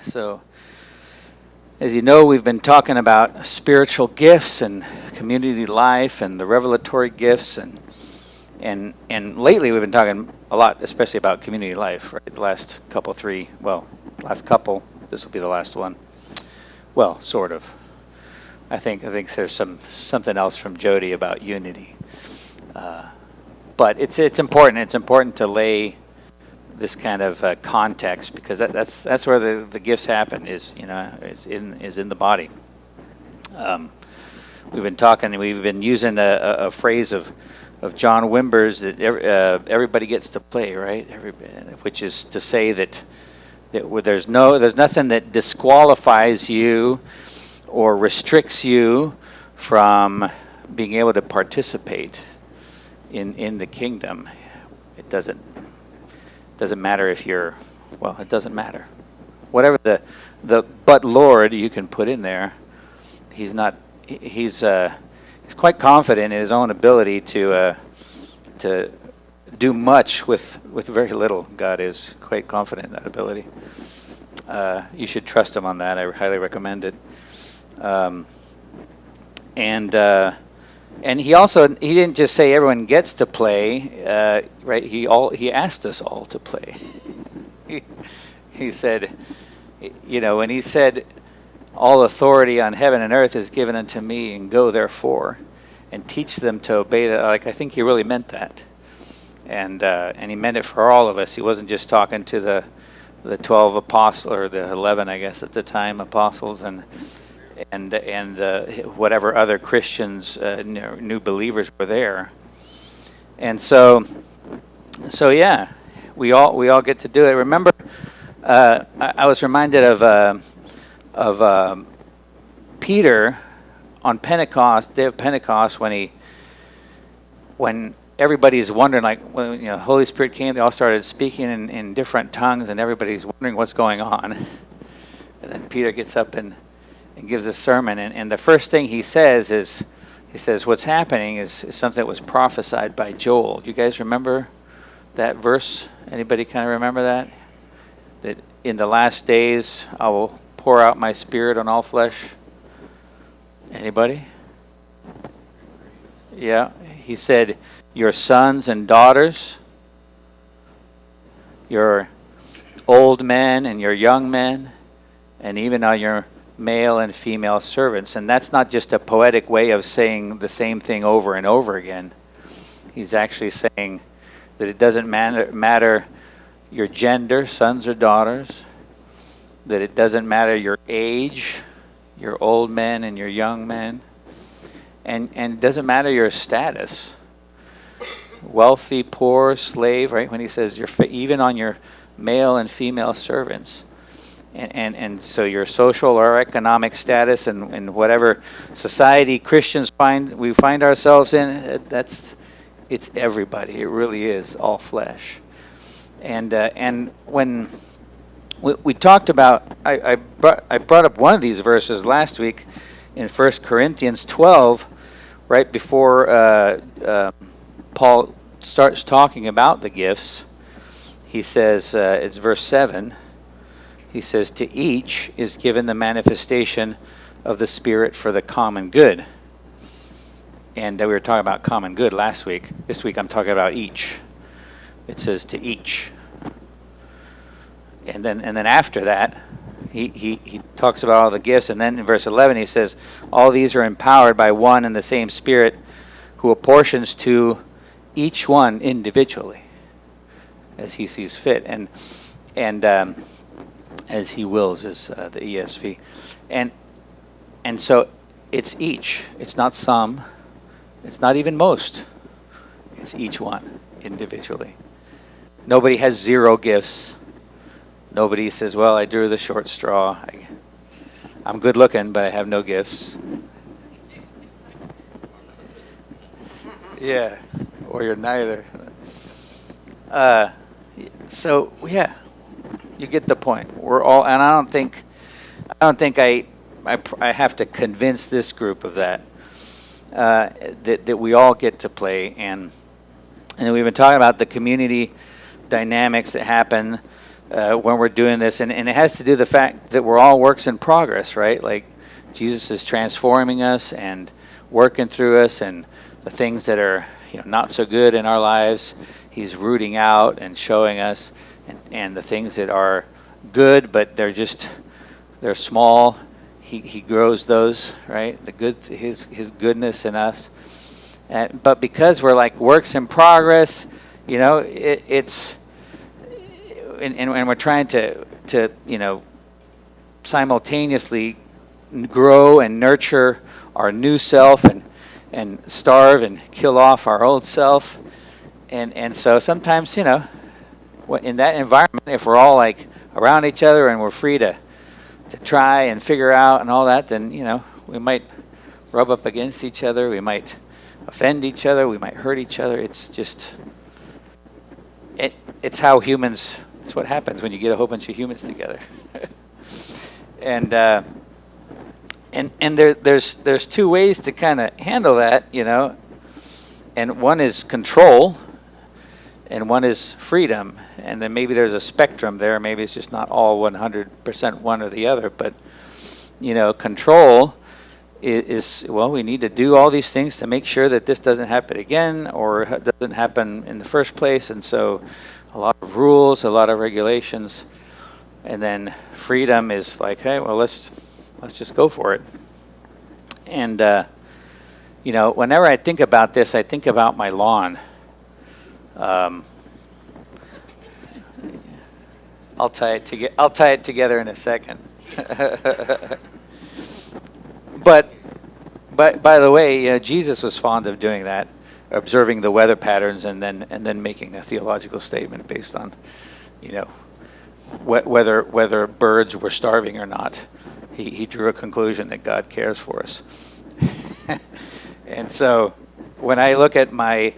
So, as you know, we've been talking about spiritual gifts and community life and the revelatory gifts, and lately we've been talking a lot, especially about community life. Right, the last couple, last couple. This will be the last one. Well, sort of. I think there's something else from Jody about unity, but it's important. It's important to lay this kind of context, because that's where the gifts happen, is in the body. We've been talking. We've been using a phrase of John Wimber's that everybody gets to play, right? Which is to say that there's nothing that disqualifies you or restricts you from being able to participate in the kingdom. It doesn't matter if you're, it doesn't matter. Whatever the but Lord you can put in there, he's quite confident in his own ability to do much with very little. God is quite confident in that ability. You should trust him on that. I highly recommend it. And he didn't just say everyone gets to play, right? He asked us all to play. He said, when he said, "All authority on heaven and earth is given unto me, and go therefore, and teach them to obey that." I think he really meant that, and he meant it for all of us. He wasn't just talking to the 12 apostles, or the 11, I guess at the time, apostles, and whatever other Christians, new believers were there. And so yeah, we all get to do it. Remember, I was reminded of Peter on Pentecost, day of Pentecost, when everybody's wondering, like, when Holy Spirit came, they all started speaking in different tongues, and everybody's wondering what's going on. And then Peter gets up and gives a sermon, and the first thing he says is, what's happening is something that was prophesied by Joel. Do you guys remember that verse? Anybody kind of remember that? That in the last days I will pour out my spirit on all flesh. Anybody? Yeah. He said, your sons and daughters, your old men and your young men, and even on your male and female servants. And that's not just a poetic way of saying the same thing over and over again. He's actually saying that it doesn't matter your gender, sons or daughters, that it doesn't matter your age, your old men and your young men, and it doesn't matter your status, wealthy, poor, slave, right? When he says even on your male and female servants. And so your social or economic status and whatever society Christians we find ourselves in, it's everybody. It really is all flesh. And when we talked about, I brought up one of these verses last week in 1 Corinthians 12, right before Paul starts talking about the gifts. He says, it's verse 7. He says, to each is given the manifestation of the Spirit for the common good. And we were talking about common good last week. This week I'm talking about each. It says to each. And then after that, he talks about all the gifts. And then in verse 11 he says, all these are empowered by one and the same Spirit, who apportions to each one individually as he sees fit. And as he wills is the ESV. And so it's each. It's not some. It's not even most. It's each one individually. Nobody has zero gifts. Nobody says, well, I drew the short straw. I'm good looking, but I have no gifts. Yeah, or you're neither. So yeah. You get the point. We're all, and I don't think I have to convince this group of that. That we all get to play, and we've been talking about the community dynamics that happen when we're doing this, and it has to do the fact that we're all works in progress, right? Like Jesus is transforming us and working through us, and the things that are not so good in our lives, he's rooting out and showing us, and the things that are good but they're small, he grows those, right? The good, his goodness in us, but because we're like works in progress, it's and we're trying to simultaneously grow and nurture our new self and starve and kill off our old self. And so sometimes, in that environment, if we're all like around each other and we're free to try and figure out and all that, then, we might rub up against each other. We might offend each other. We might hurt each other. It's just, it's how humans, it's what happens when you get a whole bunch of humans together. And there's two ways to kind of handle that, and one is control and one is freedom, and then maybe there's a spectrum there. Maybe it's just not all 100% one or the other, but control is well, we need to do all these things to make sure that this doesn't happen again or doesn't happen in the first place, and so a lot of rules, a lot of regulations. And then freedom is like, hey, well, let's just go for it. And whenever I think about this, I think about my lawn. I'll tie it together in a second. But by the way, Jesus was fond of doing that, observing the weather patterns and then making a theological statement based on, whether birds were starving or not. He drew a conclusion that God cares for us. And so when I look at the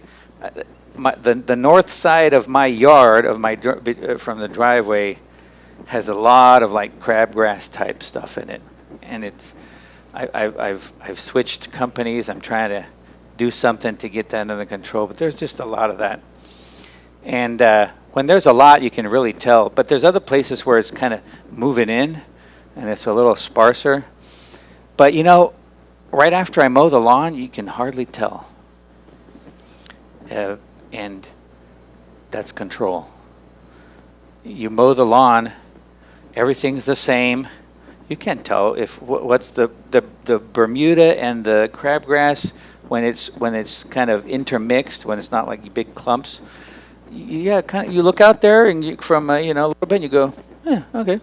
north side of my yard from the driveway has a lot of like crabgrass type stuff in it, and I've switched companies. I'm trying to do something to get that under control, but there's just a lot of that. And when there's a lot, you can really tell. But there's other places where it's kind of moving in, and it's a little sparser. But right after I mow the lawn, you can hardly tell. And that's control. You mow the lawn, everything's the same. You can't tell if what's the Bermuda and the crabgrass when it's kind of intermixed, when it's not like big clumps. Yeah, you look out there and from a little bit, and you go, yeah, okay.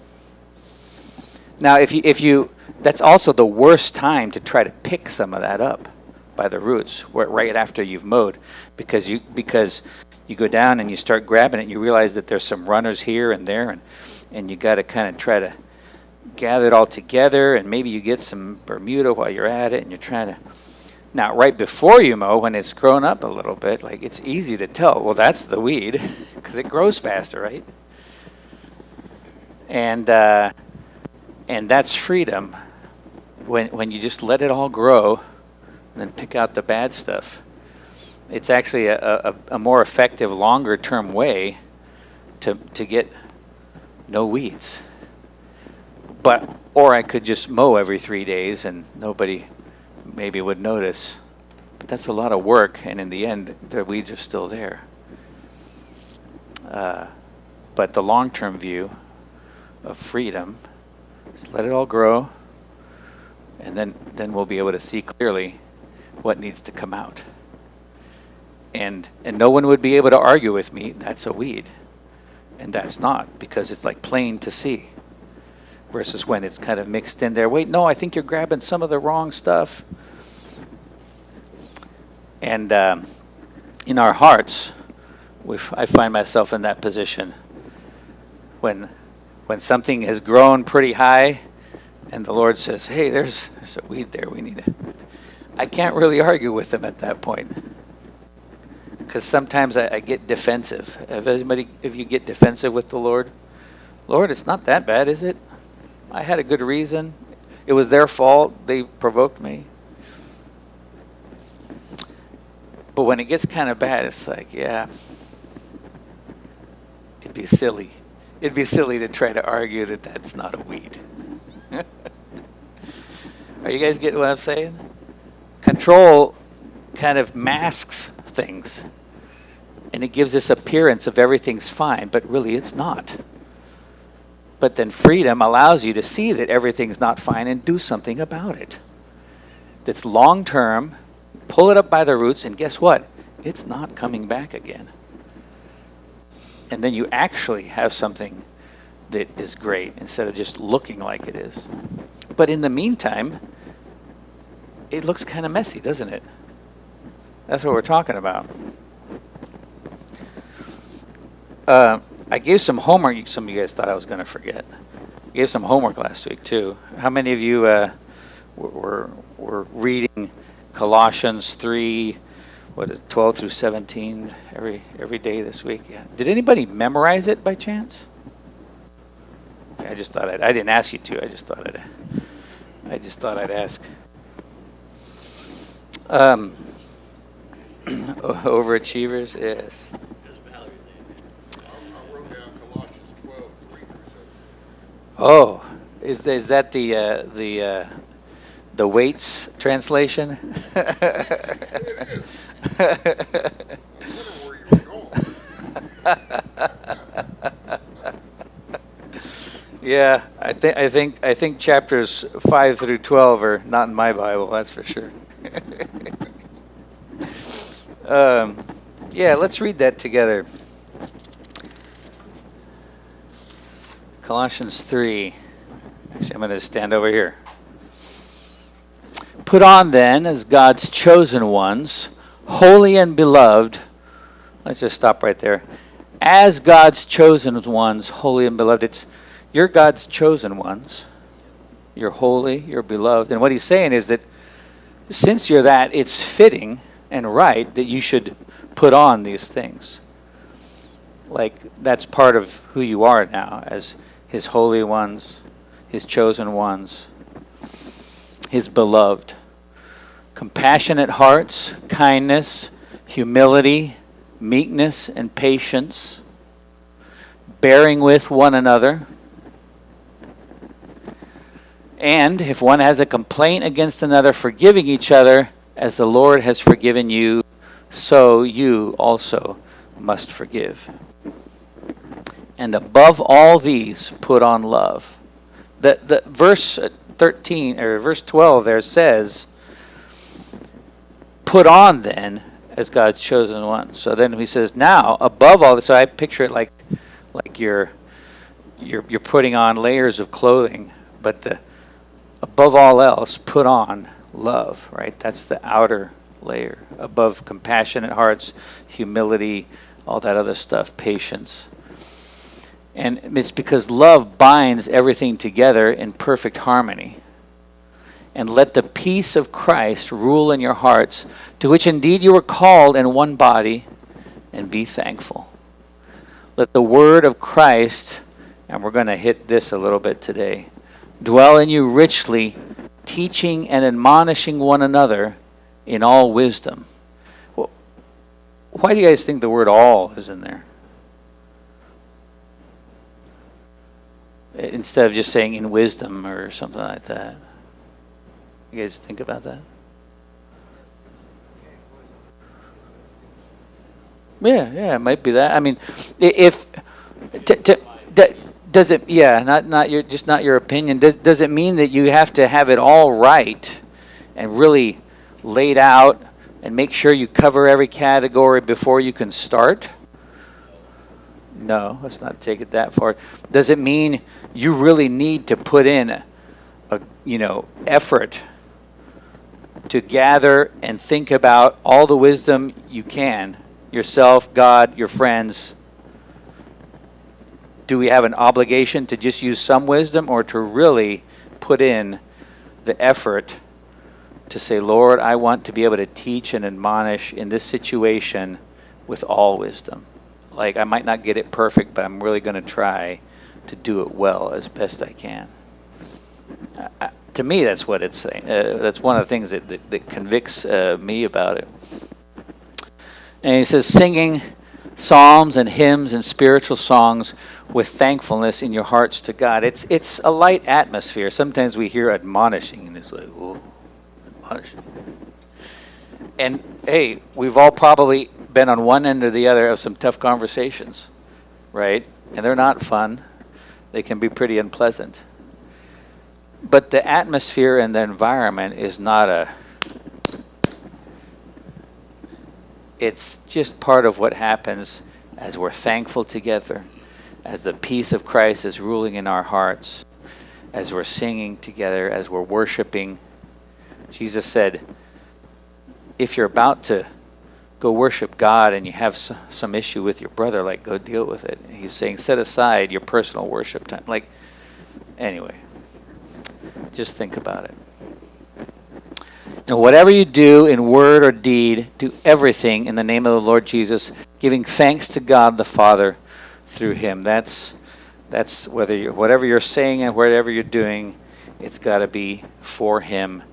Now, if you that's also the worst time to try to pick some of that up by the roots, right after you've mowed, because you go down and you start grabbing it, and you realize that there's some runners here and there, and you got to kind of try to gather it all together, and maybe you get some Bermuda while you're at it, and you're trying to. Now, right before you mow, when it's grown up a little bit, like it's easy to tell. Well, that's the weed because it grows faster, right? And that's freedom when you just let it all grow and then pick out the bad stuff. It's actually a more effective, longer-term way to get no weeds. Or I could just mow every 3 days and nobody maybe would notice. But that's a lot of work, and in the end, the weeds are still there. But the long-term view of freedom is let it all grow, and then we'll be able to see clearly what needs to come out. And no one would be able to argue with me, that's a weed. And that's not, because it's like plain to see. Versus when it's kind of mixed in there. Wait, no, I think you're grabbing some of the wrong stuff. And in our hearts, I find myself in that position. When something has grown pretty high, and the Lord says, hey, there's a weed there, we need it. I can't really argue with him at that point. Because sometimes I get defensive. If you get defensive with the Lord, Lord, it's not that bad, is it? I had a good reason. It was their fault. They provoked me. But when it gets kind of bad, it's like, yeah, it'd be silly It'd be silly to try to argue that that's not a weed. Are you guys getting what I'm saying? Control kind of masks things, and it gives this appearance of everything's fine, but really it's not. But then freedom allows you to see that everything's not fine and do something about it. That's long term, pull it up by the roots, and guess what? It's not coming back again. And then you actually have something that is great instead of just looking like it is. But in the meantime, it looks kind of messy, doesn't it? That's what we're talking about. I gave some homework. Some of you guys thought I was going to forget. I gave some homework last week too. How many of you were reading Colossians 3, 12 through 17 every day this week? Yeah. Did anybody memorize it by chance? Okay, I just thought I didn't ask you to. I just thought I'd ask. Overachievers, yes. I wrote down Colossians 12, 3 through 7. Oh, is that the weights translation? It is. I wonder where you were going. Yeah, I think chapters 5 through 12 are not in my Bible. That's for sure. Yeah, let's read that together. Colossians 3. Actually, I'm going to stand over here. Put on then, as God's chosen ones, holy and beloved. Let's just stop right there. As God's chosen ones, holy and beloved. You're God's chosen ones. You're holy, you're beloved. And what he's saying is that since you're that, it's fitting and right that you should put on these things. Like that's part of who you are now as his holy ones, his chosen ones, his beloved. Compassionate hearts, kindness, humility, meekness, and patience, bearing with one another. And if one has a complaint against another, forgiving each other as the Lord has forgiven you, so you also must forgive. And above all these, put on love. The verse 13 or verse 12 there says, put on then as God's chosen one. So then he says, now above all this, so I picture it like you're putting on layers of clothing, but above all else, put on love, right? That's the outer layer. Above compassionate hearts, humility, all that other stuff, patience. And it's because love binds everything together in perfect harmony. And let the peace of Christ rule in your hearts, to which indeed you were called in one body, and be thankful. Let the word of Christ, and we're going to hit this a little bit today, dwell in you richly, teaching and admonishing one another in all wisdom. Well, why do you guys think the word all is in there? Instead of just saying in wisdom or something like that. You guys think about that? Yeah, it might be that. I mean, does it? Yeah, not your opinion. Does it mean that you have to have it all right and really laid out and make sure you cover every category before you can start? No, let's not take it that far. Does it mean you really need to put in effort to gather and think about all the wisdom you can, yourself, God, your friends? Do we have an obligation to just use some wisdom or to really put in the effort to say, Lord, I want to be able to teach and admonish in this situation with all wisdom? Like, I might not get it perfect, but I'm really going to try to do it well as best I can. To me, that's what it's saying. That's one of the things that convicts me about it. And he says, singing psalms and hymns and spiritual songs with thankfulness in your hearts to God. It's a light atmosphere. Sometimes we hear admonishing, and it's like, whoa, admonishing. And hey, we've all probably been on one end or the other of some tough conversations, right? And they're not fun. They can be pretty unpleasant. But the atmosphere and the environment is not it's just part of what happens as we're thankful together, as the peace of Christ is ruling in our hearts, as we're singing together, as we're worshiping. Jesus said, if you're about to go worship God and you have some issue with your brother, like, go deal with it. And he's saying, set aside your personal worship time. Like, anyway, just think about it. And whatever you do in word or deed, do everything in the name of the Lord Jesus, giving thanks to God the Father through him. That's whatever you're saying and whatever you're doing, it's got to be for him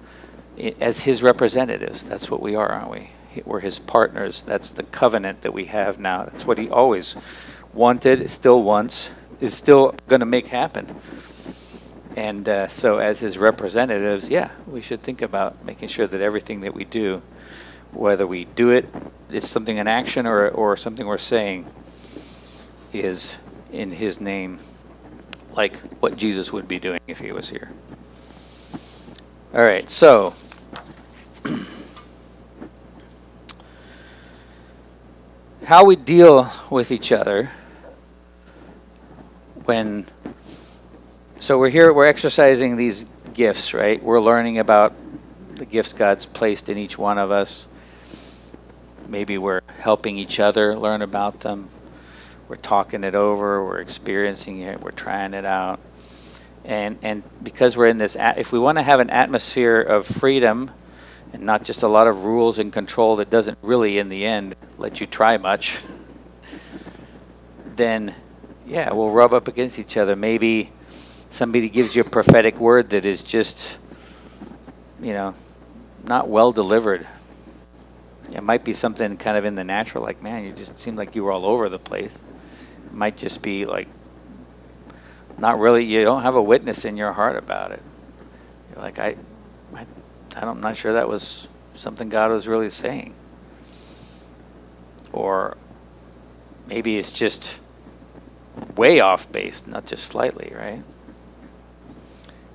as his representatives. That's what we are, aren't we? We're his partners. That's the covenant that we have now. That's what he always wanted, still wants, is still going to make happen. And so as his representatives, yeah, we should think about making sure that everything that we do, whether we do it, it's something in action or something we're saying, is in his name, like what Jesus would be doing if he was here. All right, so how we deal with each other when... So we're exercising these gifts, right? We're learning about the gifts God's placed in each one of us. Maybe we're helping each other learn about them. We're talking it over. We're experiencing it. We're trying it out. And because we're in this, if we want to have an atmosphere of freedom and not just a lot of rules and control that doesn't really, in the end, let you try much, then, yeah, we'll rub up against each other. Maybe somebody gives you a prophetic word that is just, not well delivered. It might be something kind of in the natural, like, man, you just seemed like you were all over the place. It might just be like, not really, you don't have a witness in your heart about it. You're like, I'm not sure that was something God was really saying. Or maybe it's just way off base, not just slightly, right?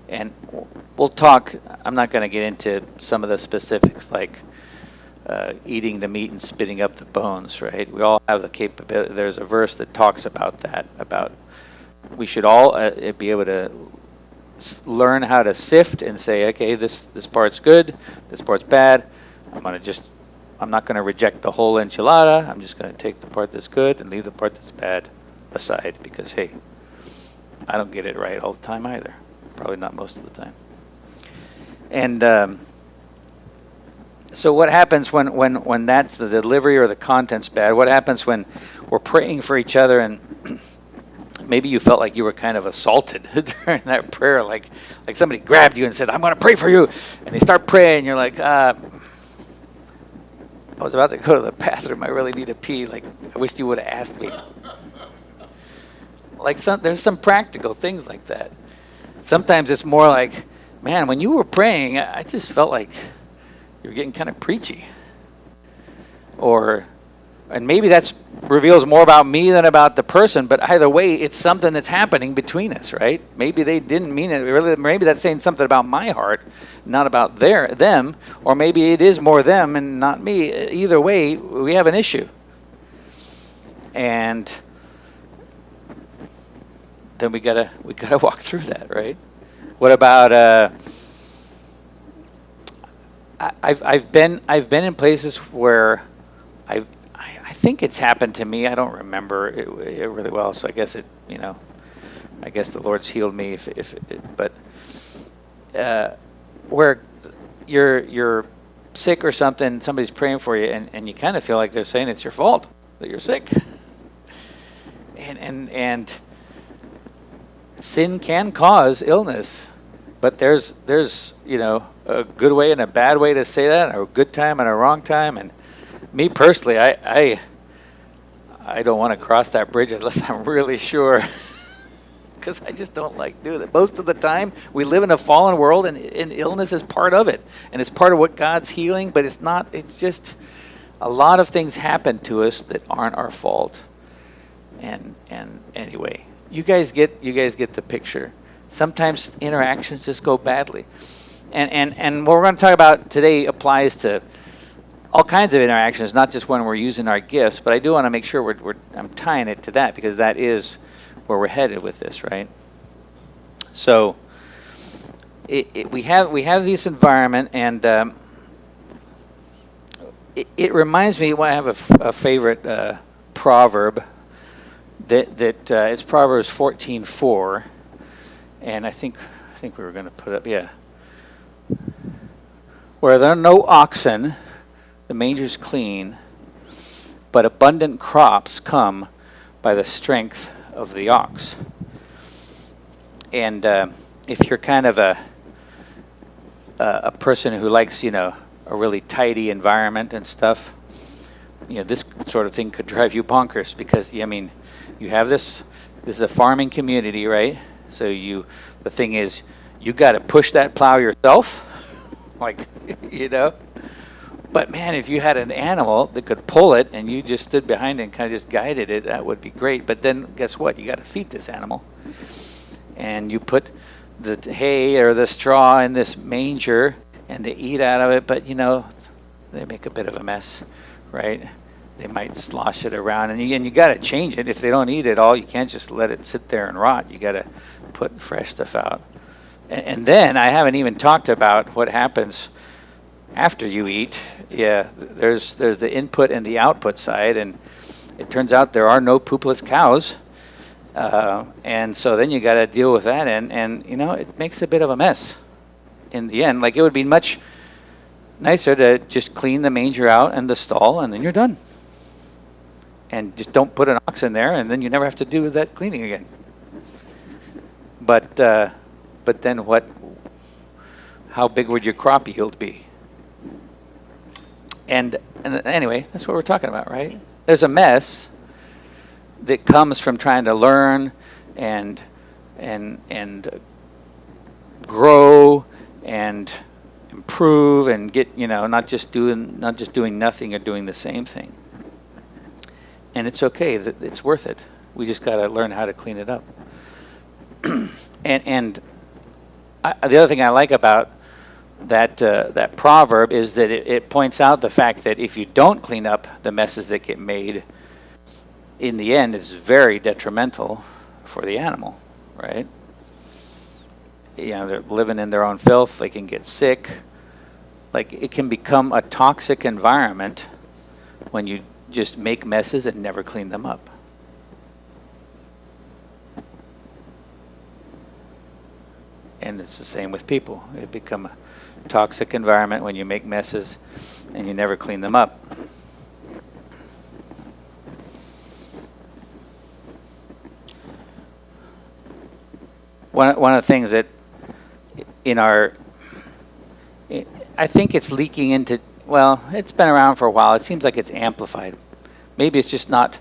And we'll talk, I'm not going to get into some of the specifics like eating the meat and spitting up the bones, right? We all have the capability. There's a verse that talks about that, about we should all be able to learn how to sift and say, okay, this part's good, this part's bad. I'm not going to reject the whole enchilada. I'm just going to take the part that's good and leave the part that's bad aside because, hey, I don't get it right all the time either. Probably not most of the time. And so what happens when that's the delivery or the content's bad? What happens when we're praying for each other and maybe you felt like you were kind of assaulted during that prayer, like somebody grabbed you and said, I'm going to pray for you. And they start praying, and you're like, I was about to go to the bathroom. I really need to pee. Like, I wish you would have asked me. Like, there's some practical things like that. Sometimes it's more like, man, when you were praying, I just felt like you were getting kind of preachy. And maybe that reveals more about me than about the person, but either way, it's something that's happening between us, right? Maybe they didn't mean it. Really, maybe that's saying something about my heart, not about them, or maybe it is more them and not me. Either way, we have an issue. And then we gotta walk through that, right? What about I've been in places where I think it's happened to me. I don't remember it really well, so I guess I guess the Lord's healed me. But where you're sick or something, somebody's praying for you, and you kind of feel like they're saying it's your fault that you're sick, and sin can cause illness, but there's a good way and a bad way to say that, or a good time and a wrong time. And me personally, I don't want to cross that bridge unless I'm really sure. Because I just don't like doing it. Most of the time, we live in a fallen world, and illness is part of it. And it's part of what God's healing, but it's not, it's just a lot of things happen to us that aren't our fault. And anyway, you guys get the picture. Sometimes interactions just go badly. And what we're going to talk about today applies to all kinds of interactions, not just when we're using our gifts, but I do want to make sure I'm tying it to that, because that is where we're headed with this, right? So we have this environment, and it reminds me. Well, I have a favorite proverb that it's Proverbs 14:4, and I think we were going to put up, yeah. Where there are no oxen, the manger's clean, but abundant crops come by the strength of the ox. And if you're kind of a person who likes, a really tidy environment and stuff, this sort of thing could drive you bonkers, because you have this is a farming community, right? So the thing is, you got to push that plow yourself, like, But man, if you had an animal that could pull it and you just stood behind it and kind of just guided it, that would be great. But then guess what? You got to feed this animal. And you put the hay or the straw in this manger and they eat out of it, but they make a bit of a mess, right? They might slosh it around, and you got to change it. If they don't eat it all, you can't just let it sit there and rot. You got to put fresh stuff out. And then I haven't even talked about what happens after you eat. Yeah, there's the input and the output side, and it turns out there are no poopless cows, and so then you got to deal with that, and it makes a bit of a mess in the end. Like, it would be much nicer to just clean the manger out and the stall, and then you're done, and just don't put an ox in there, and then you never have to do that cleaning again. But then what? How big would your crop yield be? And anyway, that's what we're talking about, right? There's a mess that comes from trying to learn and grow and improve and get, not just doing nothing or doing the same thing. And it's okay. It's worth it. We just got to learn how to clean it up. The other thing I like about that proverb is that it points out the fact that if you don't clean up the messes that get made, in the end, it's very detrimental for the animal, right? They're living in their own filth. They can get sick. Like, it can become a toxic environment when you just make messes and never clean them up. And it's the same with people. It become a toxic environment when you make messes and you never clean them up. One of the things that I think it's leaking into, well, it's been around for a while. It seems like it's amplified. Maybe it's just not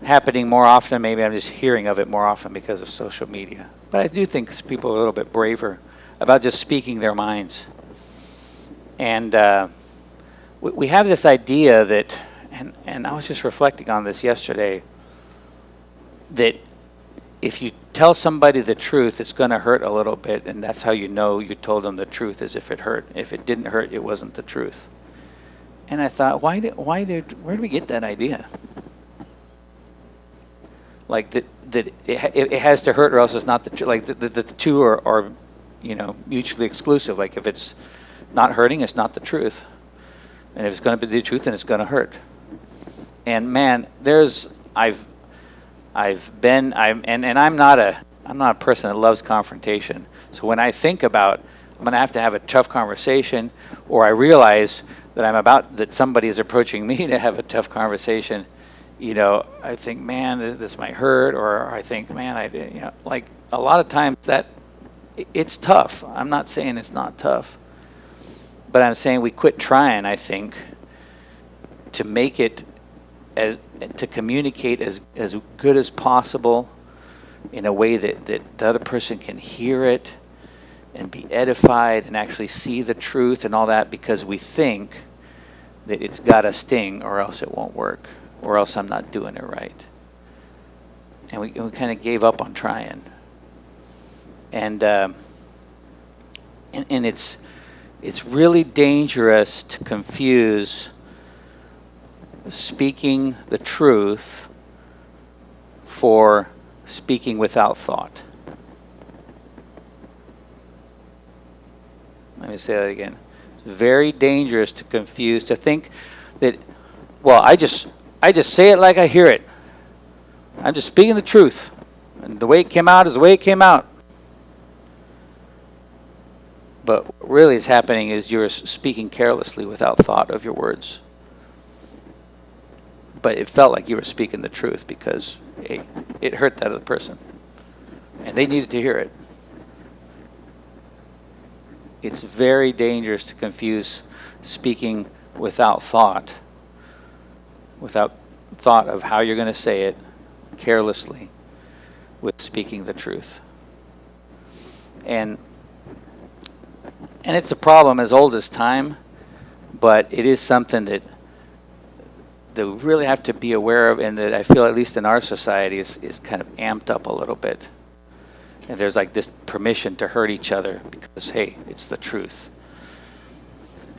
happening more often. Maybe I'm just hearing of it more often because of social media. But I do think people are a little bit braver about just speaking their minds. And we have this idea that, and I was just reflecting on this yesterday, that if you tell somebody the truth, it's going to hurt a little bit, and that's how you know you told them the truth, is if it hurt. If it didn't hurt, it wasn't the truth. And I thought, where did we get that idea? Like that it has to hurt, or else it's not the truth. Like the two are mutually exclusive. Like, if it's not hurting, it's not the truth, and if it's going to be the truth, then it's going to hurt. And man, I'm not a person that loves confrontation. So when I think about I'm going to have a tough conversation, or I realize that somebody is approaching me to have a tough conversation, I think, man, this might hurt, or I think, man, like a lot of times that it's tough. I'm not saying it's not tough, but I'm saying we quit trying, I think, to make it as to communicate as good as possible in a way that the other person can hear it and be edified and actually see the truth and all that, because we think that it's got to sting or else it won't work, or else I'm not doing it right. And we kind of gave up on trying. And it's really dangerous to confuse speaking the truth for speaking without thought. Let me say that again. It's very dangerous to confuse, to think that, well, I just say it like I hear it. I'm just speaking the truth. And the way it came out is the way it came out. But what really is happening is you're speaking carelessly without thought of your words. But it felt like you were speaking the truth because it hurt that other person. And they needed to hear it. It's very dangerous to confuse speaking without thought of how you're going to say it carelessly with speaking the truth. And it's a problem as old as time, but it is something that we really have to be aware of, and that I feel, at least in our society, is kind of amped up a little bit. And there's like this permission to hurt each other because, hey, it's the truth.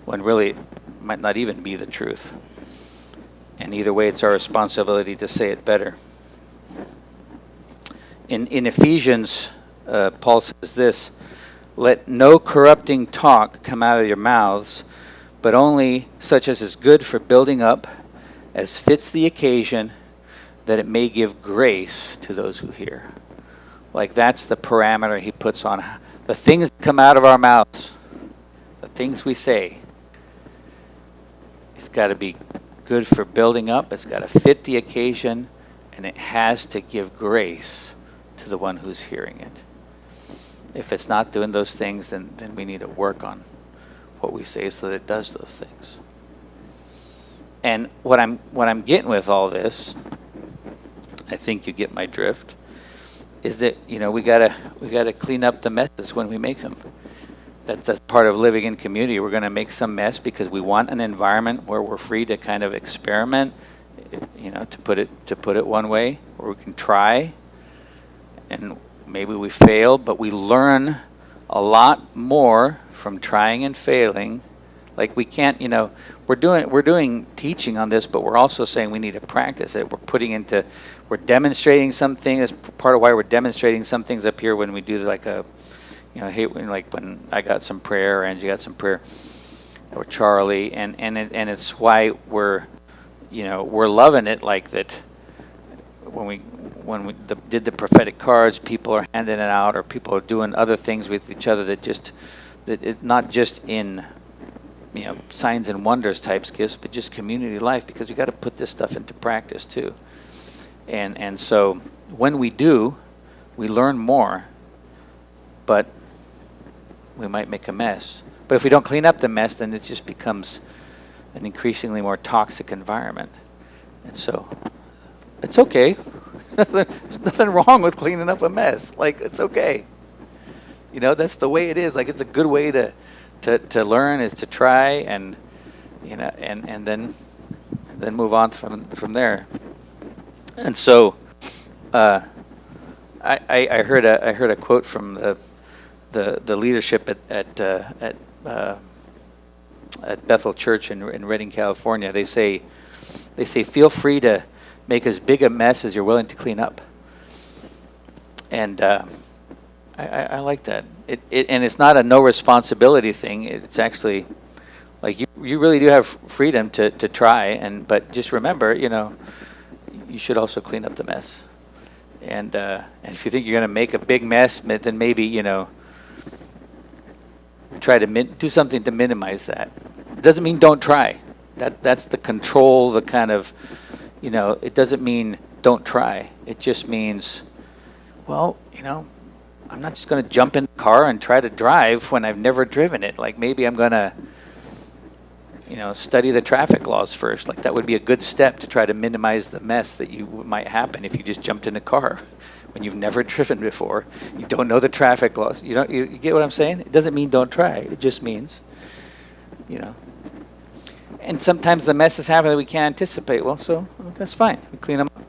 When really it might not even be the truth. And either way, it's our responsibility to say it better. In Ephesians, Paul says this: "Let no corrupting talk come out of your mouths, but only such as is good for building up, as fits the occasion, that it may give grace to those who hear." Like, that's the parameter he puts on the things that come out of our mouths, the things we say. It's got to be good for building up, it's got to fit the occasion, and it has to give grace to the one who's hearing it. If it's not doing those things, then we need to work on what we say so that it does those things. And what I'm getting with all this, I think you get my drift, is that, you know, we gotta clean up the messes when we make them. That's part of living in community. We're gonna make some mess because we want an environment where we're free to kind of experiment, you know, to put it one way, where we can try, and maybe we fail, but we learn a lot more from trying and failing. Like, we can't, you know, we're doing teaching on this, but we're also saying we need to practice it. We're demonstrating something. That's part of why we're demonstrating some things up here when we do like a, you know, like when I got some prayer, or Angie got some prayer, or Charlie, and it's why we're loving it like that. When we did the prophetic cards, people are handing it out, or people are doing other things with each other that it's not just in, you know, signs and wonders type gifts, but just community life, because we got to put this stuff into practice too. And so when we do, we learn more, but we might make a mess. But if we don't clean up the mess, then it just becomes an increasingly more toxic environment. And so it's okay. There's nothing wrong with cleaning up a mess. Like, it's okay. You know, that's the way it is. Like, it's a good way to learn, is to try, and, you know, and then move on from there. And so I heard a quote from the leadership at Bethel Church in Redding, California. They say feel free to make as big a mess as you're willing to clean up. And I like that. And it's not a no responsibility thing. It's actually like you really do have freedom to try, but just remember, you know, you should also clean up the mess. And if you think you're going to make a big mess, then maybe, you know, try to do something to minimize that. It doesn't mean don't try. That's the control, the kind of, you know, it doesn't mean don't try. It just means, well, you know, I'm not just going to jump in the car and try to drive when I've never driven it. Like, maybe I'm going to study the traffic laws first. Like that would be a good step to try to minimize the mess that might happen if you just jumped in a car when you've never driven before. You don't know the traffic laws. You get what I'm saying? It doesn't mean don't try. It just means, And sometimes the messes happen that we can't anticipate. Well, that's fine. We clean them up.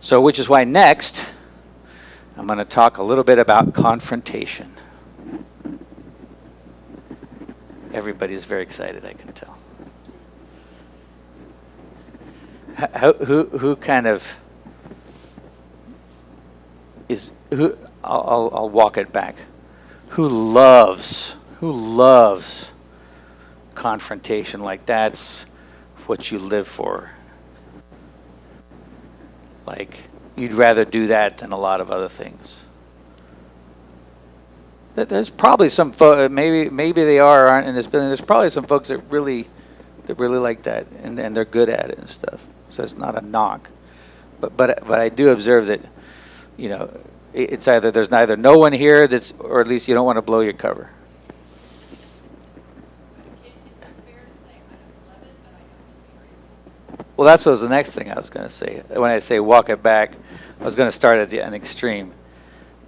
So, which is why next, I'm going to talk a little bit about confrontation. Everybody's very excited, I can tell. Who kind of is who? I'll walk it back. Who loves confrontation? Like that's what you live for. Like you'd rather do that than a lot of other things. There's probably some maybe they aren't in this building. There's probably some folks that really like that and they're good at it and stuff. So it's not a knock, but I do observe that, it's either there's neither no one here or at least you don't want to blow your cover. Well, that's what was the next thing I was going to say. When I say walk it back, I was going to start at an extreme.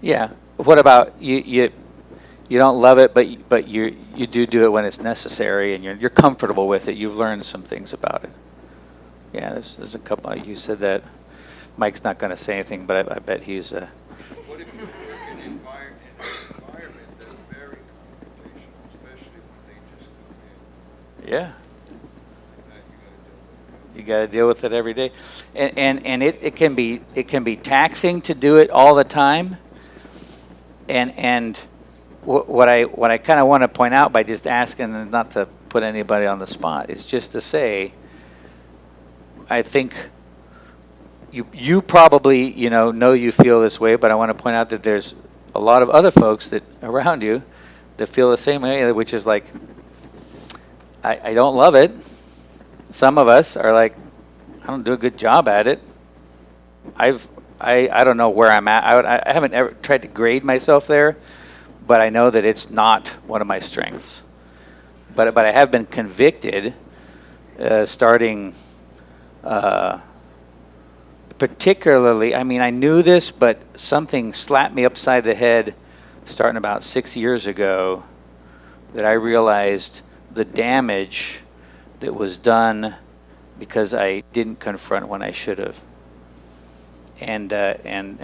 Yeah. What about you don't love it, but you do it when it's necessary and you're comfortable with it. You've learned some things about it. Yeah, there's a couple. You said that. Mike's not going to say anything, but I bet he's. What if you work in an environment that's very confrontational, especially when they just come in? Yeah. You got to deal with it every day, and it can be taxing to do it all the time. And what I kind of want to point out by just asking, and not to put anybody on the spot, is just to say, I think you probably know you feel this way, but I want to point out that there's a lot of other folks that around you that feel the same way, which is like, I don't love it. Some of us are like, I don't do a good job at it. I don't know where I'm at. I haven't ever tried to grade myself there, but I know that it's not one of my strengths. But I have been convicted, starting, particularly. I mean, I knew this, but something slapped me upside the head, starting about 6 years ago, that I realized the damage that was done because I didn't confront when I should have. And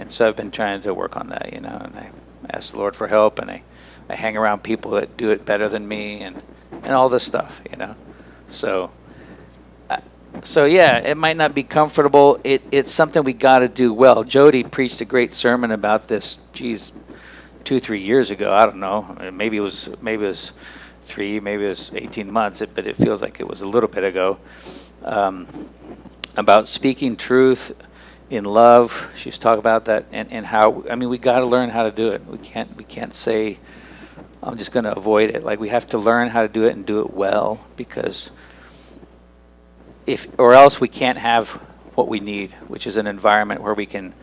so I've been trying to work on that, and I ask the Lord for help, and I hang around people that do it better than me, and all this stuff, So yeah, it might not be comfortable. It's something we got to do well. Jody preached a great sermon about this. 2-3 years ago. I don't know. Maybe it was 3, maybe it was 18 months. But it feels like it was a little bit ago. About speaking truth in love. She's talking about that and how, we got to learn how to do it. We can't say, I'm just going to avoid it. Like we have to learn how to do it and do it well, because or else we can't have what we need, which is an environment where we can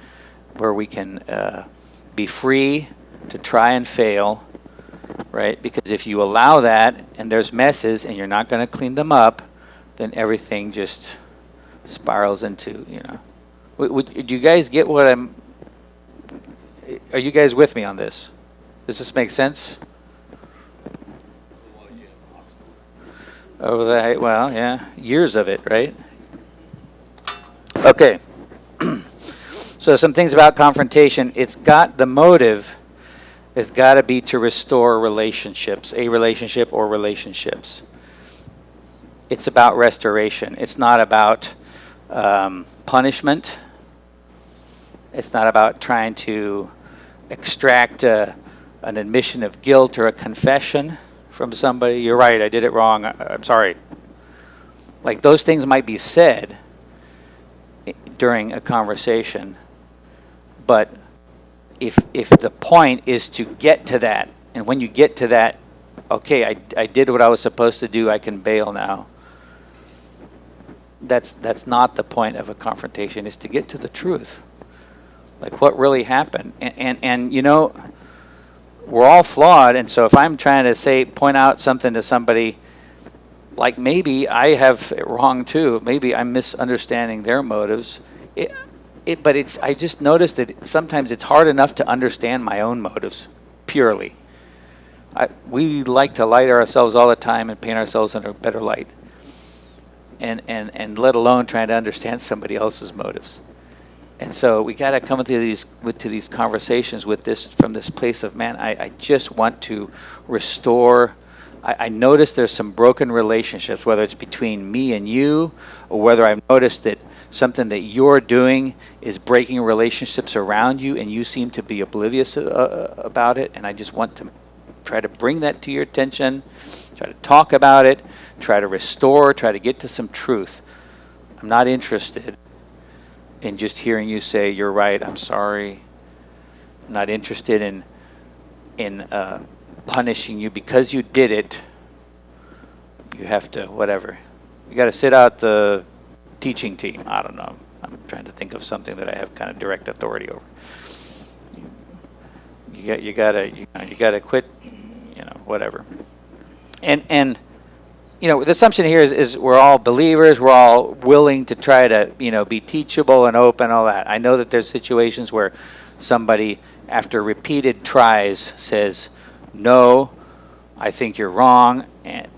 be free to try and fail, right? Because if you allow that and there's messes and you're not going to clean them up, then everything just spirals into, do you guys get what are you guys with me on this? Does this make sense? Oh, well, yeah, years of it, right? Okay. So some things about confrontation. The motive has got to be to restore relationships, a relationship or relationships. It's about restoration. It's not about punishment. It's not about trying to extract an admission of guilt or a confession from somebody. You're right, I did it wrong. I'm sorry. Like those things might be said during a conversation, but if the point is to get to that, and when you get to that, okay, I did what I was supposed to do, I can bail now. That's not the point of a confrontation. Is to get to the truth, like what really happened. And we're all flawed, and so if I'm trying to point out something to somebody, like maybe I have it wrong too. Maybe I'm misunderstanding their motives. I just noticed that sometimes it's hard enough to understand my own motives purely. We like to light ourselves all the time and paint ourselves in a better light. And let alone trying to understand somebody else's motives. And so we got to come to these conversations from this place of, man, I just want to restore. I notice there's some broken relationships, whether it's between me and you, or whether I've noticed that something that you're doing is breaking relationships around you, and you seem to be oblivious about it. And I just want to try to bring that to your attention, try to talk about it, try to restore, try to get to some truth. I'm not interested in just hearing you say, you're right, I'm sorry. I'm not interested in punishing you because you did it. You have to, whatever. You got to sit out the teaching team. I don't know. I'm trying to think of something that I have kind of direct authority over. You gotta quit, whatever. And the assumption here is we're all believers. We're all willing to try to, be teachable and open, all that. I know that there's situations where somebody, after repeated tries, says, no, I think you're wrong, and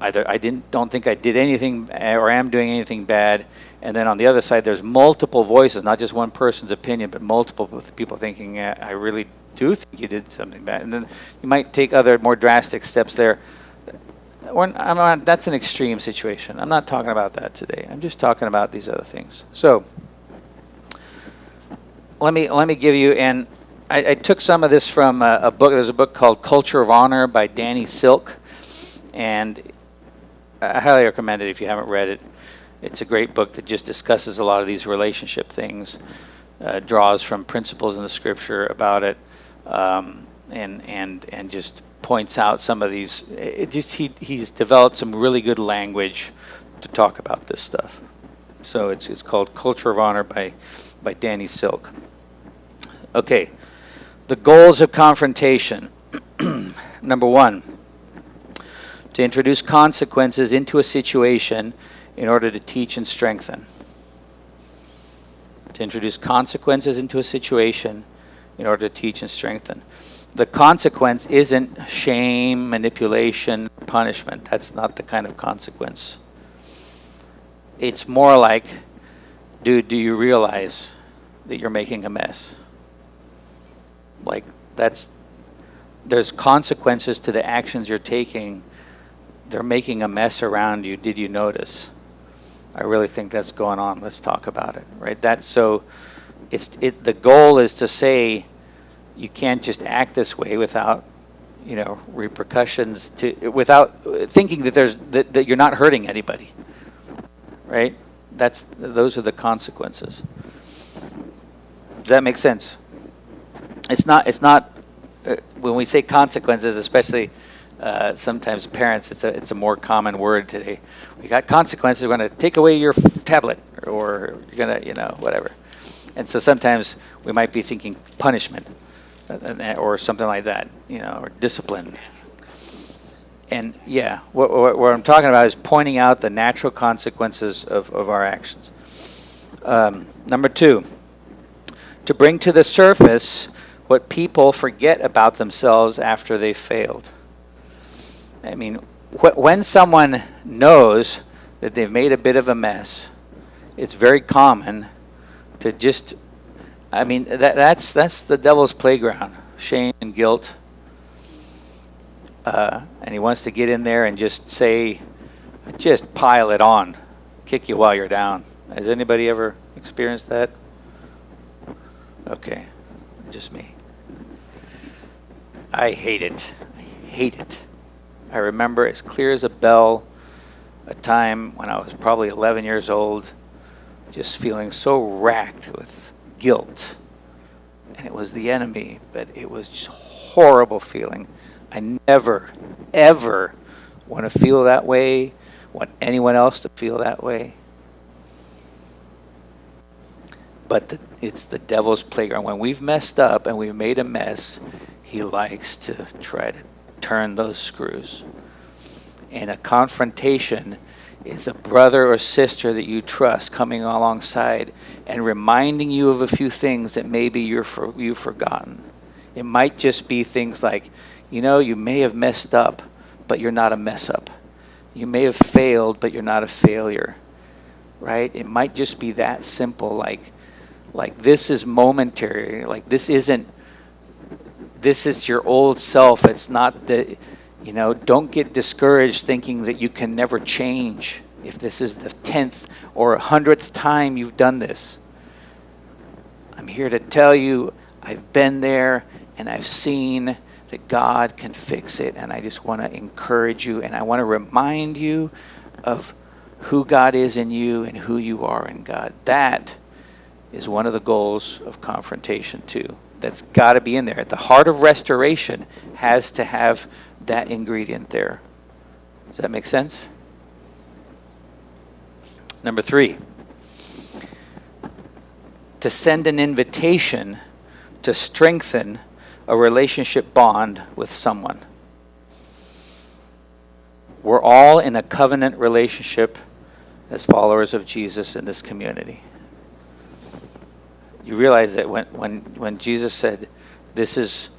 either don't think I did anything or am doing anything bad. And then on the other side, there's multiple voices, not just one person's opinion, but multiple people thinking, yeah, I really do think you did something bad. And then you might take other more drastic steps there. That's an extreme situation. I'm not talking about that today. I'm just talking about these other things. So let me give you, and I took some of this from a book. There's a book called Culture of Honor by Danny Silk, and I highly recommend it if you haven't read it. It's a great book that just discusses a lot of these relationship things, draws from principles in the scripture about it, and just points out some of these. He's developed some really good language to talk about this stuff. So it's called Culture of Honor by Danny Silk. Okay, the goals of confrontation. Number one, to introduce consequences into a situation in order to teach and strengthen. To introduce consequences into a situation in order to teach and strengthen. The consequence isn't shame, manipulation, punishment. That's not the kind of consequence. It's more like, dude, do you realize that you're making a mess? Like, there's consequences to the actions you're taking. They're making a mess around you. Did you notice? I really think that's going on. Let's talk about it, right? The goal is to say you can't just act this way without, repercussions, without thinking that you're not hurting anybody, right? Those are the consequences. Does that make sense? It's not when we say consequences, especially sometimes parents, it's a more common word today. We got consequences. We're going to take away your tablet, or you're going to, whatever. And so sometimes we might be thinking punishment, or something like that, or discipline. And yeah, what I'm talking about is pointing out the natural consequences of our actions. Number two, to bring to the surface what people forget about themselves after they've failed. I mean, when someone knows that they've made a bit of a mess, it's very common to just, that's the devil's playground, shame and guilt. And he wants to get in there and just say, just pile it on, kick you while you're down. Has anybody ever experienced that? Okay, just me. I hate it. I remember as clear as a bell a time when I was probably 11 years old, just feeling so racked with guilt. And it was the enemy, but it was just a horrible feeling. I never, ever want to feel that way, want anyone else to feel that way. But it's the devil's playground. When we've messed up and we've made a mess, he likes to try to turn those screws. And a confrontation is a brother or sister that you trust coming alongside and reminding you of a few things that maybe you've forgotten. It might just be things like, you may have messed up, but you're not a mess up. You may have failed, but you're not a failure, right? It might just be that simple, like this is momentary, like this is your old self. It's not the, don't get discouraged thinking that you can never change if this is the 10th or 100th time you've done this. I'm here to tell you I've been there and I've seen that God can fix it, and I just want to encourage you, and I want to remind you of who God is in you and who you are in God. That is one of the goals of confrontation too. That's got to be in there. At the heart of restoration has to have that ingredient there. Does that make sense? Number 3, to send an invitation to strengthen a relationship bond with someone. We're all in a covenant relationship as followers of Jesus in this community. You realize that when Jesus said, this is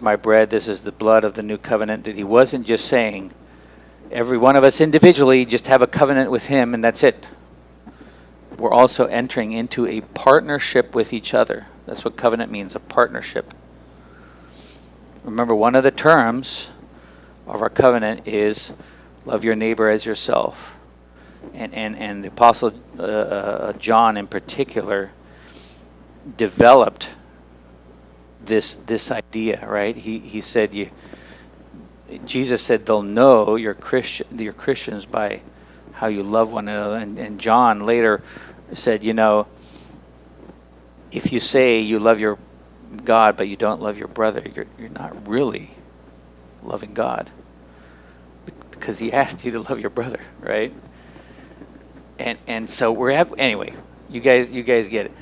my bread, this is the blood of the new covenant, that he wasn't just saying, every one of us individually just have a covenant with him and that's it. We're also entering into a partnership with each other. That's what covenant means, a partnership. Remember, one of the terms of our covenant is love your neighbor as yourself. And the Apostle John in particular developed this idea, right? He said, Jesus said they'll know you're Christians by how you love one another. And John later said, if you say you love your God but you don't love your brother, you're not really loving God, because he asked you to love your brother, right? And so anyway, you guys get it.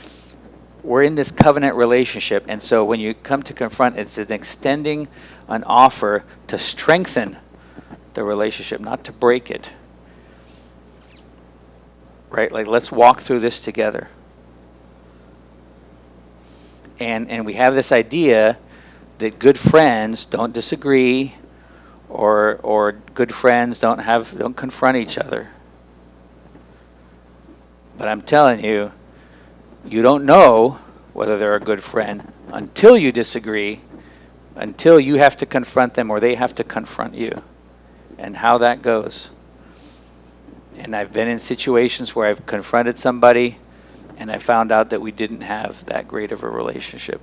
We're in this covenant relationship, and so when you come to confront, it's an extending an offer to strengthen the relationship, not to break it. Right? Like, let's walk through this together. And we have this idea that good friends don't disagree, or good friends don't confront each other. But I'm telling you, you don't know whether they're a good friend until you disagree, until you have to confront them or they have to confront you, and how that goes. And I've been in situations where I've confronted somebody and I found out that we didn't have that great of a relationship.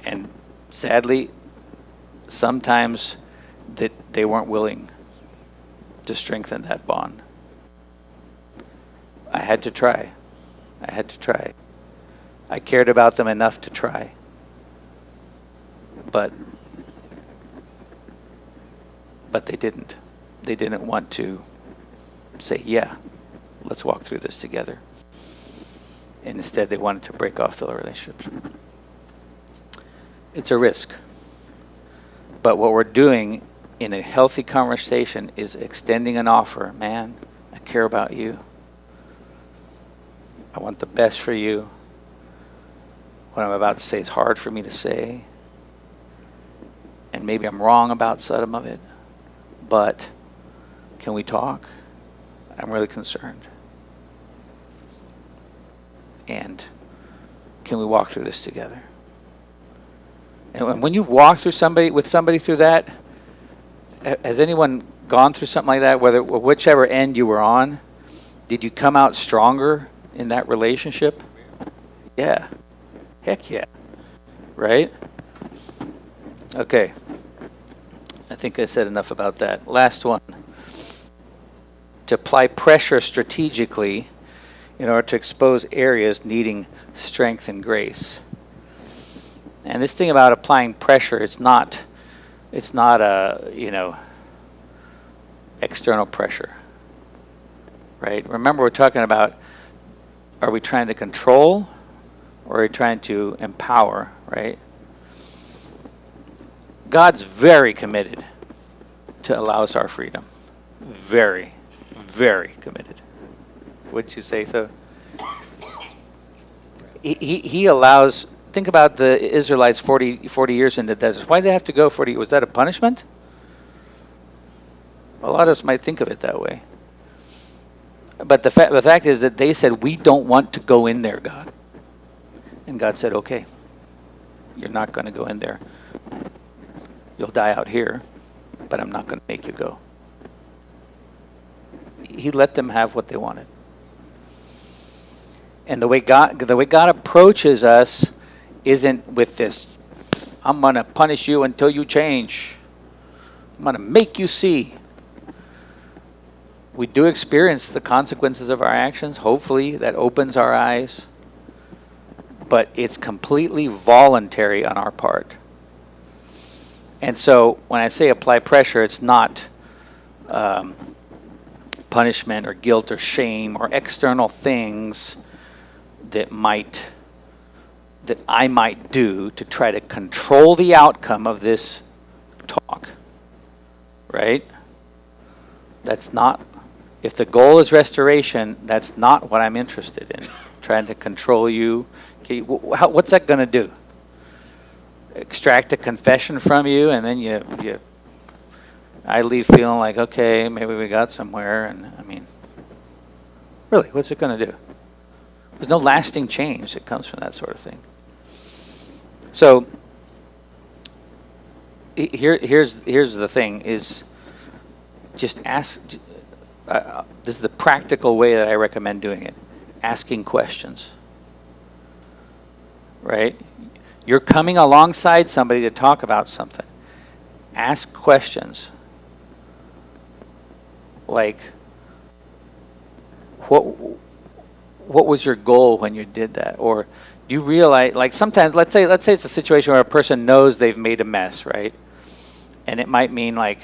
And sadly, sometimes that they weren't willing to strengthen that bond. I had to try. I cared about them enough to try. But they didn't. They didn't want to say, yeah, let's walk through this together. And instead, they wanted to break off the relationships. It's a risk. But what we're doing in a healthy conversation is extending an offer. Man, I care about you. I want the best for you. What I'm about to say is hard for me to say. And maybe I'm wrong about some of it. But can we talk? I'm really concerned. And can we walk through this together? And when you walk through with somebody through that, has anyone gone through something like that, whichever end you were on? Did you come out stronger in that relationship? Yeah. Heck yeah. Right? Okay. I think I said enough about that. Last one. To apply pressure strategically in order to expose areas needing strength and grace. And this thing about applying pressure, it's not a, external pressure. Right? Remember, we're talking about, are we trying to control or are we trying to empower, right? God's very committed to allow us our freedom. Very, very committed. Wouldn't you say so? He allows, think about the Israelites 40 years in the desert. Why did they have to go 40? Was that a punishment? A lot of us might think of it that way. But the fact is that they said, we don't want to go in there, God. And God said, okay, you're not going to go in there. You'll die out here, but I'm not going to make you go. He let them have what they wanted. And the way God approaches us isn't with this, I'm going to punish you until you change. I'm going to make you see. We do experience the consequences of our actions. Hopefully that opens our eyes. But it's completely voluntary on our part. And so when I say apply pressure, it's not punishment or guilt or shame or external things that I might do to try to control the outcome of this talk. Right? That's not, if the goal is restoration, that's not what I'm interested in. Trying to control you. Okay, what's that going to do? Extract a confession from you, and then I leave feeling like, okay, maybe we got somewhere. And I mean, really, what's it going to do? There's no lasting change that comes from that sort of thing. So here's the thing: is just ask. This is the practical way that I recommend doing it: asking questions. Right? You're coming alongside somebody to talk about something. Ask questions. Like, what was your goal when you did that? Or you realize, like sometimes, let's say it's a situation where a person knows they've made a mess, right? And it might mean like,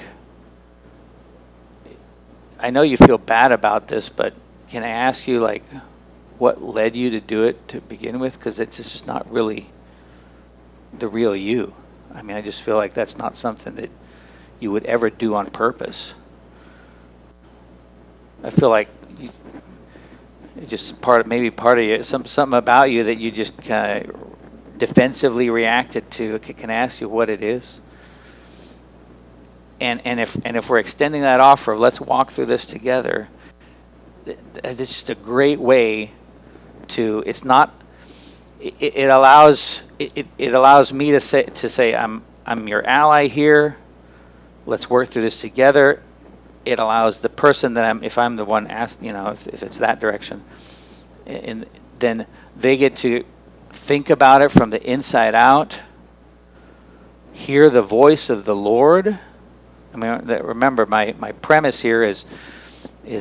I know you feel bad about this, but can I ask you, like, what led you to do it to begin with? Because it's just not really the real you. I mean, I just feel like that's not something that you would ever do on purpose. I feel like it's just part of you, something about you that you just kind of defensively reacted to. Can I ask you what it is? And if we're extending that offer of let's walk through this together, it's just a great way to. It's not. It allows me to say I'm your ally here. Let's work through this together. It allows the person that if I'm the one asked, if it's that direction, and then they get to think about it from the inside out, hear the voice of the Lord. I mean, remember my premise here is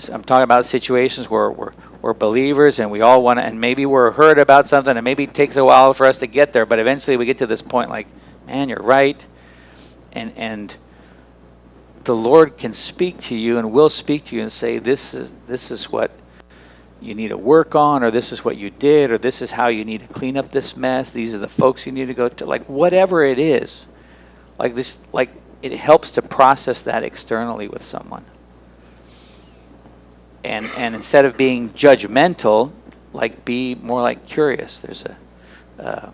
I'm talking about situations where we're believers and we all want to, and maybe we're hurt about something, and maybe it takes a while for us to get there, but eventually we get to this point like, man, you're right, and the Lord can speak to you and will speak to you and say, this is what you need to work on, or this is what you did, or this is how you need to clean up this mess. These are the folks you need to go to. Like whatever it is, like this, like it helps to process that externally with someone. And instead of being judgmental, like be more like curious. There's I've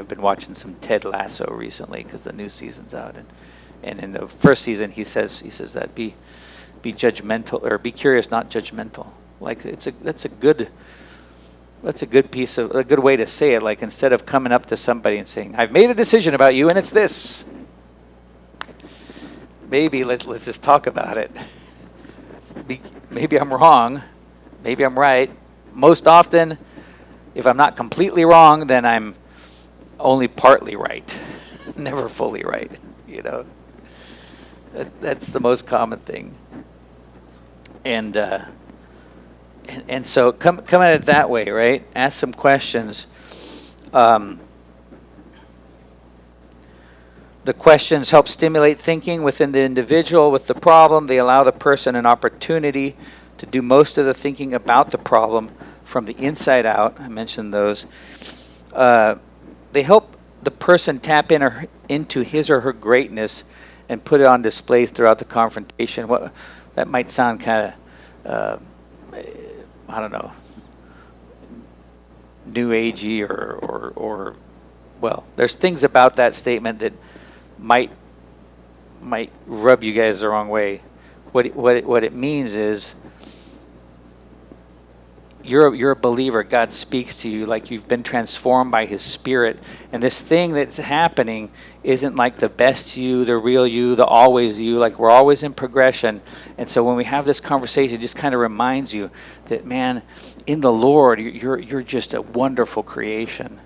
been watching some Ted Lasso recently because the new season's out, and in the first season he says that be judgmental, or be curious, not judgmental. Like that's a good way to say it. Like instead of coming up to somebody and saying, I've made a decision about you and it's this. Maybe let's just talk about it. Maybe I'm wrong. Maybe I'm right. Most often, if I'm not completely wrong, then I'm only partly right. Never fully right, That's the most common thing. And so come at it that way, right? Ask some questions. The questions help stimulate thinking within the individual with the problem. They allow the person an opportunity to do most of the thinking about the problem from the inside out. I mentioned those. They help the person tap into his or her greatness and put it on display throughout the confrontation. What that might sound kind of, I don't know, new agey or well, there's things about that statement that might rub you guys the wrong way. What it means is you're a believer. God speaks to you like you've been transformed by His Spirit, and this thing that's happening isn't like the best you, the real you, the always you. Like we're always in progression, and so when we have this conversation, it just kind of reminds you that, man, in the Lord, you're just a wonderful creation,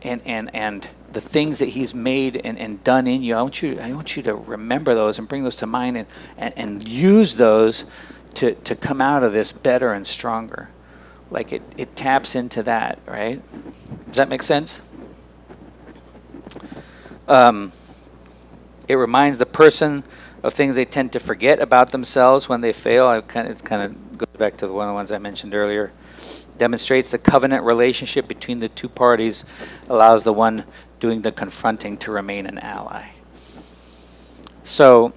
and the things that He's made and done in you. I want you to remember those and bring those to mind and use those to come out of this better and stronger. Like it taps into that, right? Does that make sense? It reminds the person of things they tend to forget about themselves when they fail. It kind of goes back to one of the ones I mentioned earlier. Demonstrates the covenant relationship between the two parties, allows the one doing the confronting to remain an ally. So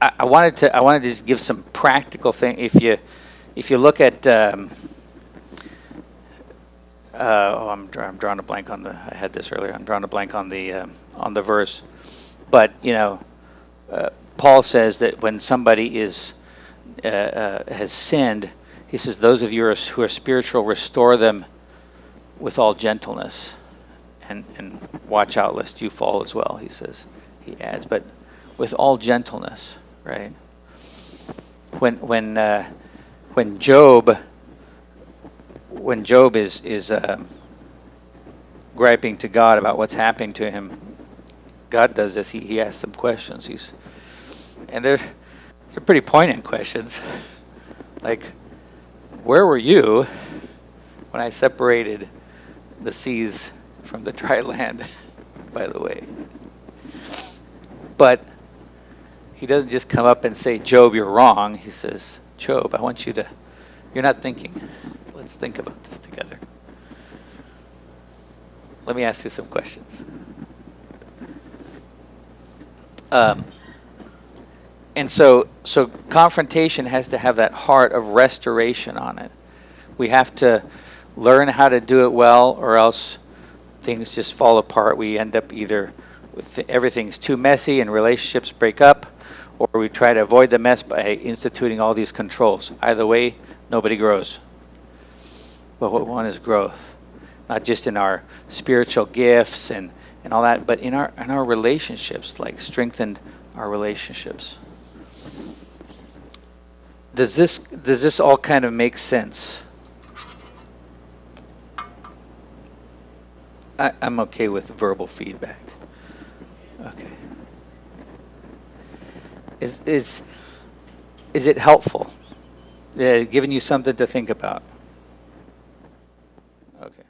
I wanted to just give some practical thing. If you look at I'm drawing a blank on I had this earlier. I'm drawing a blank on the verse, but Paul says that when somebody has sinned, he says, those of you who are spiritual, restore them with all gentleness, and watch out lest you fall as well. He adds, but with all gentleness. Right. When Job is griping to God about what's happening to him, God does this. He asks some questions. And they're pretty poignant questions. Like, where were you when I separated the seas from the dry land? By the way, but He doesn't just come up and say, Job, you're wrong. He says, Job, you're not thinking. Let's think about this together. Let me ask you some questions. And so confrontation has to have that heart of restoration on it. We have to learn how to do it well, or else things just fall apart. We end up either with everything's too messy and relationships break up, or we try to avoid the mess by instituting all these controls. Either way, nobody grows. But what we want is growth, not just in our spiritual gifts and all that, but in our relationships, like strengthen our relationships. Does this all kind of make sense? I'm okay with verbal feedback. Okay. Is it helpful? Giving you something to think about? Okay.